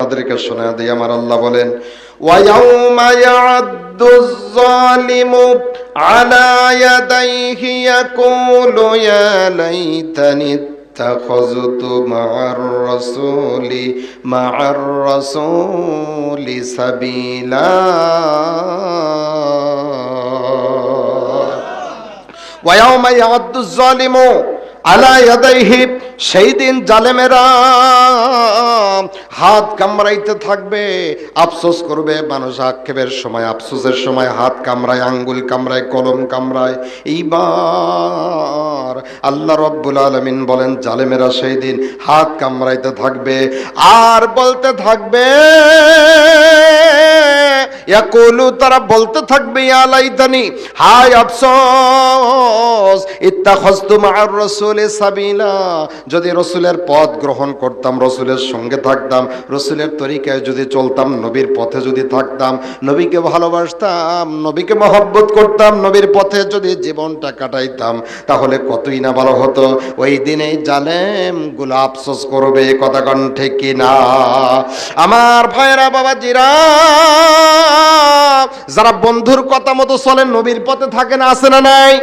আপনাদেরকে শোনায় দিই। আমার আল্লাহ বলেন, ওয়ায়াউমা ইয়া'আদ্দুয যালিমু আলা ইয়াদাইহি ইয়াকুলু ইয়া লাইতানি ইত্তাখাযতু মা'আর রাসূলি সাবিলা। ওয়ায়াউমা ইয়া'আদ্দুয যালিমু আলা ইয়াদাইহি, সেই দিন জালেমেরা হাত কামড়াইতে থাকবে, আফসোস করবে। মানুষ আক্ষেপের সময়, আফসোসের সময় হাত কামড়ায়, আঙ্গুল কামড়ায়, কলম কামড়ায়। এইবার আল্লাহ রাব্বুল আলামিন বলেন, জালেমেরা সেই দিন হাত কামড়াইতে থাকবে আর বলতে থাকবে, ইয়াকুলু, তারা বলতে থাকবে, ইয়া লাইতানি, হায় আফসোস, ইত্তাখাযতু মা'আর রাসূলি সাবিলা, যদি রসুলের পথ গ্রহণ করতাম, রসুলের সঙ্গে থাকতাম, রসুলের তরিকায় যদি চলতাম, নবীর পথে যদি থাকতাম, নবীকে ভালোবাসতাম, নবীকে মহব্বত করতাম, নবীর পথে যদি জীবনটা কাটাইতাম, তাহলে কতই না ভালো হতো। ওই দিনেই জালেম গুলো আফসোস করবে। কথা কোন ঠিক কি না? আমার ভাইরা বাবাজিরা, যারা বন্ধুর কথা মতো চলেন, নবীর পথে থাকে না, আছে না নাই?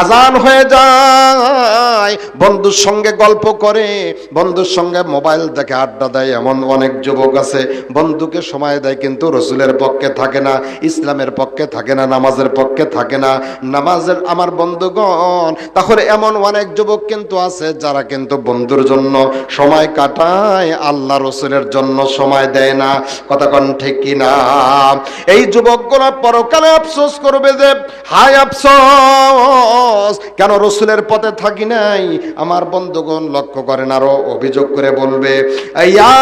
আজান হয়ে যায়, বন্ধুর সঙ্গে গল্প করে, বন্ধুর সঙ্গে মোবাইল দেখে আড্ডা দেয়, এমন অনেক যুবক আছে। বন্ধুকে সময় দেয় কিন্তু রসুলের পক্ষে থাকে না, ইসলামের পক্ষে থাকে না, নামাজের পক্ষে থাকে না। নামাজের আমার বন্ধুগণ, তাহলে এমন অনেক যুবক কিন্তু আছে যারা কিন্তু বন্ধুর জন্য সময় কাটায়, আল্লাহ রসুলের জন্য সময় দেয় না। কথা কোন ঠিক কি না? এই যুবকগুলো পরকালে আফসোস করবে যে, হায় আফসোস, কেন রসুলের পথে থাকি নাই। আমার বন্ধুগণ লক্ষ্য করেন, আরো অভিযোগ করে বলবে, ইয়া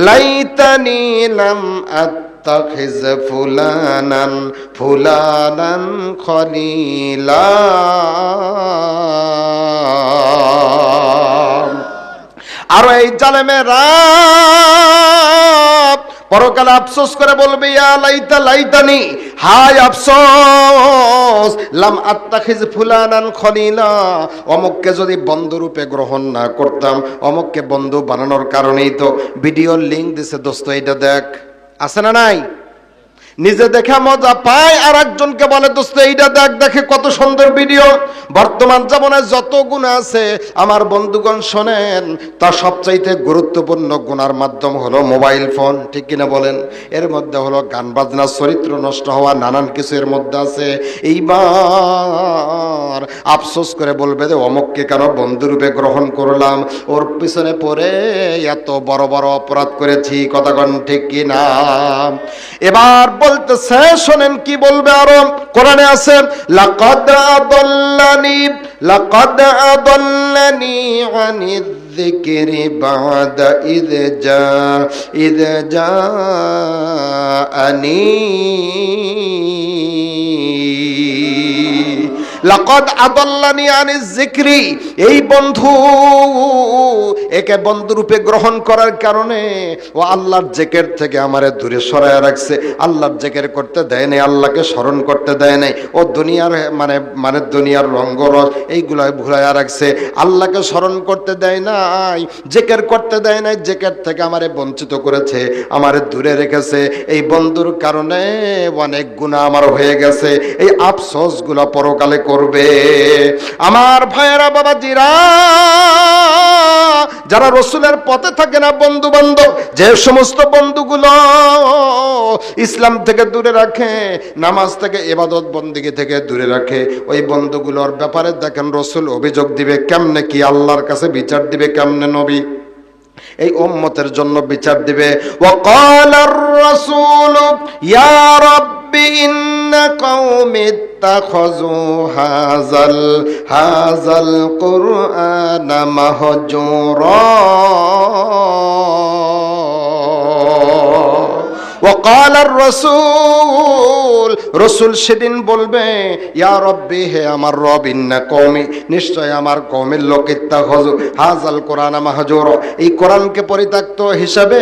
লাইতানি লাম আত্তাখিজ ফুলানান খলিলা। আরো এই জালেমেরা পরকালে আফসোস করে বলবে, ইয়া লাইতানি, হায় আফসোস, লাম আত্তাখিজ ফুলানান খলিলা, অমুককে যদি বন্ধু রূপে গ্রহণ না করতাম। অমুককে বন্ধু বানানোর কারণেই তো ভিডিওর লিংক দিছে, দোস্ত এইটা দেখ, আছে না নাই? নিজে দেখে মজা পায়, আর একজনকে বলে, দোস্ত এইটা দেখ, দেখে কত সুন্দর ভিডিও। বর্তমান জীবনে যত গুনাহ আছে আমার বন্ধুগণ শোনেন, তার সবচাইতে গুরুত্বপূর্ণ গুনার মাধ্যম হলো মোবাইল ফোন। ঠিক কিনা বলেন? এর মধ্যে হলো গান বাজনা, চরিত্র নষ্ট হওয়া, নানান কিছু এর মধ্যে আছে। এইবার আফসোস করে বলবে যে, অমুককে কেন বন্ধুরূপে গ্রহণ করলাম, ওর পিছনে পড়ে এত বড় বড় অপরাধ করেছি। কথা কোন ঠিক কিনা? এবার বলতেছে, শোনেন কি বলবে আরো। কোরআনে আছে, লাকাদ আদাল্লানি আনিয যিকরি বাদা ইয জাআনি। লাকাদ আদাল্লানি আনিয যিকরি, এই বন্ধু, একে বন্ধুরূপে গ্রহণ করার কারণে ও আল্লাহর জিকির থেকে আমারে দূরে সরায় রাখছে। আল্লাহর জিকির করতে দেয় নাই, আল্লাহকে স্মরণ করতে দেয় নাই। ও দুনিয়ার মানে দুনিয়ার রঙ্গরস এইগুলাই ভুলাইয়া রাখছে। আল্লাহকে স্মরণ করতে দেয় নাই, জিকির করতে দেয় নাই, জিকির থেকে আমারে বঞ্চিত করেছে, আমারে দূরে রেখেছে। এই বন্ধুর কারণে অনেক গুনাহ আমার হয়ে গেছে। এই আফসোসগুলো পরকালে করবে। আমার ভাইয়েরা বাবাজিরা, যারা রসুলের পথে থাকে না, বন্ধু বান্ধব, যে সমস্ত বন্ধুগুলো ইসলাম থেকে দূরে রাখে, নামাজ থেকে, ইবাদত বন্দেগী থেকে দূরে রাখে, ওই বন্ধুগুলোর ব্যাপারে দেখেন রসুল অভিযোগ দিবে কেমনে, কি আল্লাহর কাছে বিচার দিবে কেমনে। নবী এই উম্মতের জন্য বিচার দিবে। ওয়াকালার রাসূল ইয়া রাব্বি ইন্না কওমি ইত্তাখাযু হাযাল কুরআনা মাহজুরা। ওয়াকালার রাসূল, রসুল সেদিন বলবে, ইয়া রব্বি, হে আমার রব, ইন্না কওমি, নিশ্চয় আমার কওমের লোক, ইত্তাখাযু হাযাল কুরআনা মাহজুরা, এই কোরআনকে পরিত্যক্ত হিসাবে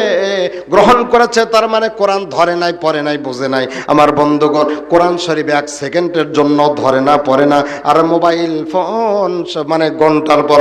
গ্রহণ করেছে। তার মানে কোরআন ধরে নাই, পড়ে নাই, বোঝে নাই। আমার বন্ধুগণ, কোরআন শরীফ এক সেকেন্ডের জন্য ধরে না, পড়ে না, আর মোবাইল ফোন মানে ঘন্টার পর